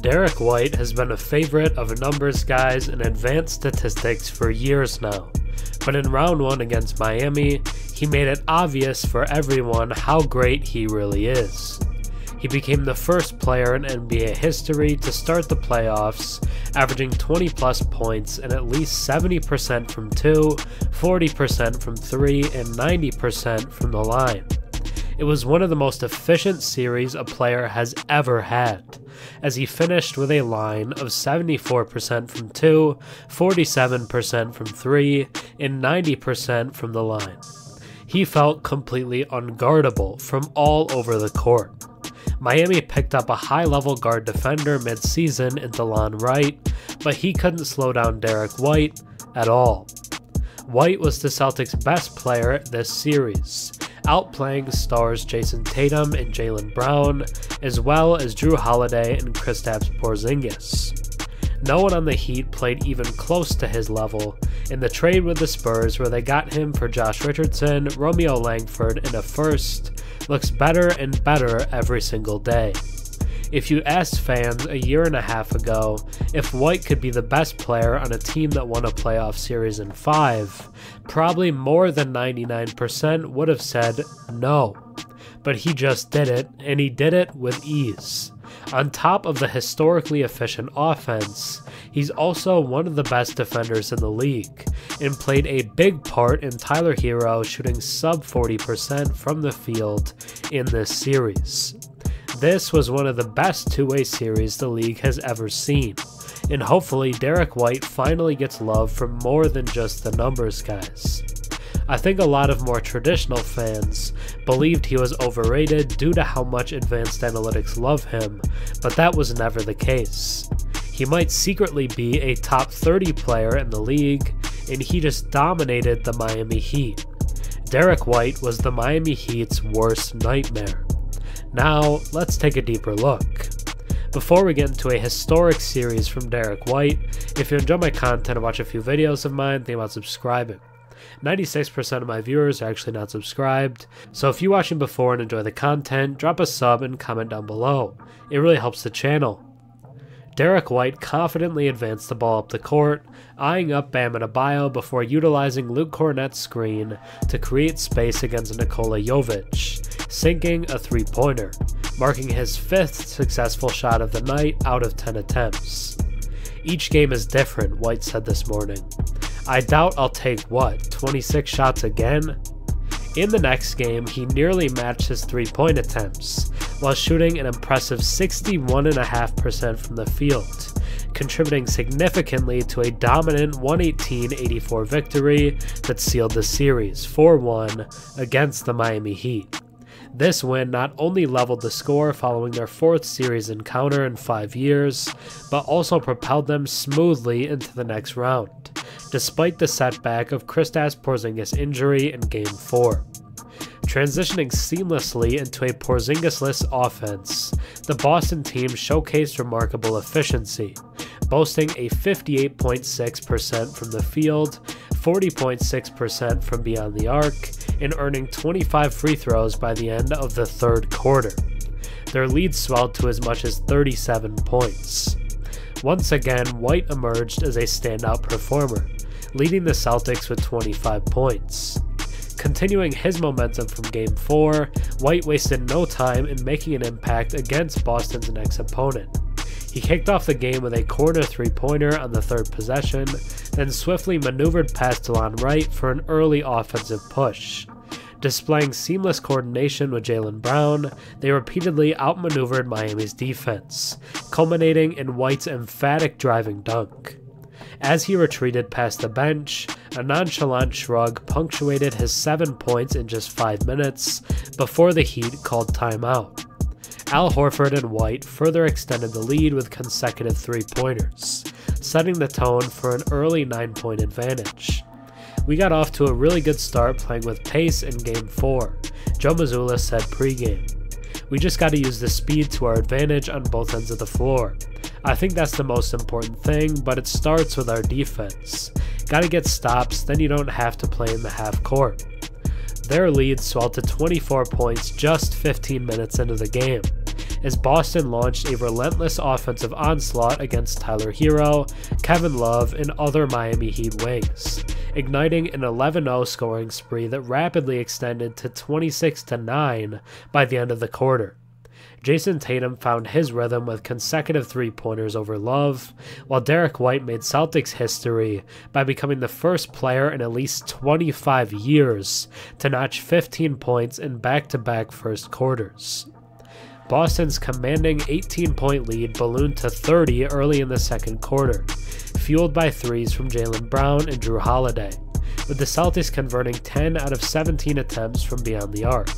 Derrick White has been a favorite of numbers guys and advanced statistics for years now, but in round 1 against Miami, he made it obvious for everyone how great he really is. He became the first player in NBA history to start the playoffs, averaging 20 plus points and at least 70% from 2, 40% from 3, and 90% from the line. It was one of the most efficient series a player has ever had, as he finished with a line of 74% from 2, 47% from 3, and 90% from the line. He felt completely unguardable from all over the court. Miami picked up a high-level guard defender mid-season in Delon Wright, but he couldn't slow down Derrick White at all. White was the Celtics' best player this series, outplaying stars Jayson Tatum and Jaylen Brown, as well as Jrue Holiday and Kristaps Porzingis. No one on the Heat played even close to his level in the trade with the Spurs, where they got him for Josh Richardson, Romeo Langford, and a first. Looks better and better every single day. If you asked fans a year and a half ago if White could be the best player on a team that won a playoff series in 5, probably more than 99% would have said no. But he just did it, and he did it with ease. On top of the historically efficient offense, he's also one of the best defenders in the league, and played a big part in Tyler Herro shooting sub 40% from the field in this series. This was one of the best two-way series the league has ever seen, and hopefully Derrick White finally gets love from more than just the numbers guys. I think a lot of more traditional fans believed he was overrated due to how much advanced analytics love him, but that was never the case. He might secretly be a top 30 player in the league, and he just dominated the Miami Heat. Derrick White was the Miami Heat's worst nightmare. Now, let's take a deeper look. Before we get into a historic series from Derrick White, if you enjoy my content and watch a few videos of mine, think about subscribing. 96% of my viewers are actually not subscribed, so if you're watching before and enjoy the content, drop a sub and comment down below. It really helps the channel. Derrick White confidently advanced the ball up the court, eyeing up Bam Adebayo before utilizing Luke Kornet's screen to create space against Nikola Jovic, sinking a three-pointer, marking his 5th successful shot of the night out of 10 attempts. Each game is different, White said this morning. I doubt I'll take, 26 shots again? In the next game, he nearly matched his three-point attempts, while shooting an impressive 61.5% from the field, contributing significantly to a dominant 118-84 victory that sealed the series 4-1 against the Miami Heat. This win not only leveled the score following their 4th series encounter in 5 years, but also propelled them smoothly into the next round, despite the setback of Kristaps Porzingis' injury in Game 4. Transitioning seamlessly into a Porzingis-less offense, the Boston team showcased remarkable efficiency, boasting a 58.6% from the field, 40.6% from beyond the arc, and earning 25 free throws by the end of the 3rd quarter. Their lead swelled to as much as 37 points. Once again, White emerged as a standout performer, leading the Celtics with 25 points. Continuing his momentum from Game 4, White wasted no time in making an impact against Boston's next opponent. He kicked off the game with a corner three-pointer on the 3rd possession, then swiftly maneuvered past Delon Wright for an early offensive push. Displaying seamless coordination with Jaylen Brown, they repeatedly outmaneuvered Miami's defense, culminating in White's emphatic driving dunk. As he retreated past the bench, a nonchalant shrug punctuated his 7 points in just 5 minutes before the Heat called timeout. Al Horford and White further extended the lead with consecutive three-pointers, setting the tone for an early 9-point advantage. We got off to a really good start playing with pace in Game 4, Joe Mazzulla said pregame. We just got to use the speed to our advantage on both ends of the floor. I think that's the most important thing, but it starts with our defense. Gotta get stops, then you don't have to play in the half court. Their lead swelled to 24 points just 15 minutes into the game, as Boston launched a relentless offensive onslaught against Tyler Herro, Kevin Love, and other Miami Heat wings, igniting an 11-0 scoring spree that rapidly extended to 26-9 by the end of the quarter. Jayson Tatum found his rhythm with consecutive three-pointers over Love, while Derrick White made Celtics history by becoming the first player in at least 25 years to notch 15 points in back-to-back first quarters. Boston's commanding 18-point lead ballooned to 30 early in the second quarter, fueled by threes from Jaylen Brown and Jrue Holiday, with the Celtics converting 10 out of 17 attempts from beyond the arc.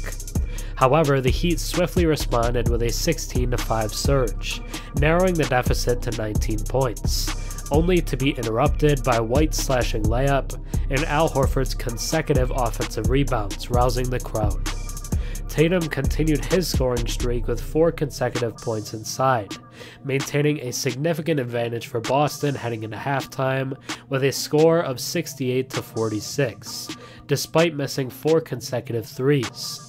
However, the Heat swiftly responded with a 16-5 surge, narrowing the deficit to 19 points, only to be interrupted by White's slashing layup and Al Horford's consecutive offensive rebounds, rousing the crowd. Tatum continued his scoring streak with 4 consecutive points inside, maintaining a significant advantage for Boston heading into halftime with a score of 68-46, despite missing 4 consecutive threes.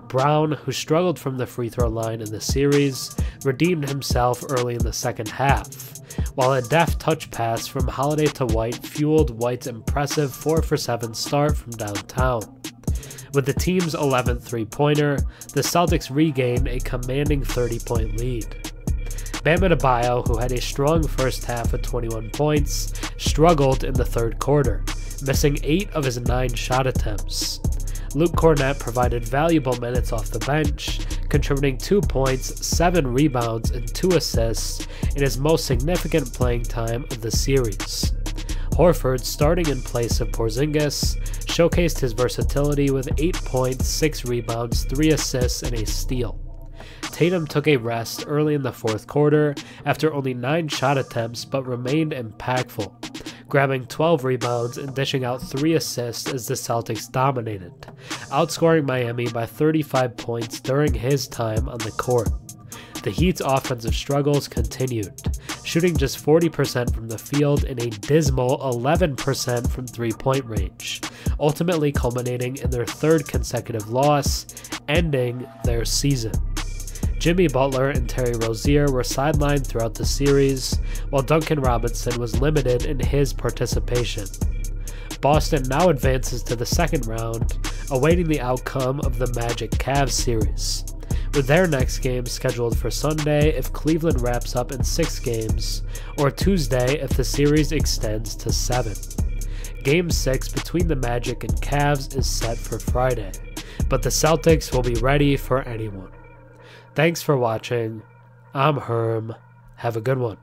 Brown, who struggled from the free throw line in the series, redeemed himself early in the second half, while a deft touch pass from Holiday to White fueled White's impressive 4-for-7 start from downtown. With the team's 11th three-pointer, the Celtics regained a commanding 30-point lead. Bam Adebayo, who had a strong first half with 21 points, struggled in the third quarter, missing 8 of his 9 shot attempts. Luke Kornet provided valuable minutes off the bench, contributing 2 points, 7 rebounds, and 2 assists in his most significant playing time of the series. Horford, starting in place of Porzingis, showcased his versatility with 8 points, 6 rebounds, 3 assists, and a steal. Tatum took a rest early in the fourth quarter after only 9 shot attempts but remained impactful, grabbing 12 rebounds and dishing out 3 assists as the Celtics dominated, outscoring Miami by 35 points during his time on the court. The Heat's offensive struggles continued, shooting just 40% from the field and a dismal 11% from three-point range, ultimately culminating in their 3rd consecutive loss, ending their season. Jimmy Butler and Terry Rozier were sidelined throughout the series, while Duncan Robinson was limited in his participation. Boston now advances to the second round, awaiting the outcome of the Magic-Cavs series, with their next game scheduled for Sunday if Cleveland wraps up in 6 games, or Tuesday if the series extends to 7. Game 6 between the Magic and Cavs is set for Friday, but the Celtics will be ready for anyone. Thanks for watching. I'm Herm. Have a good one.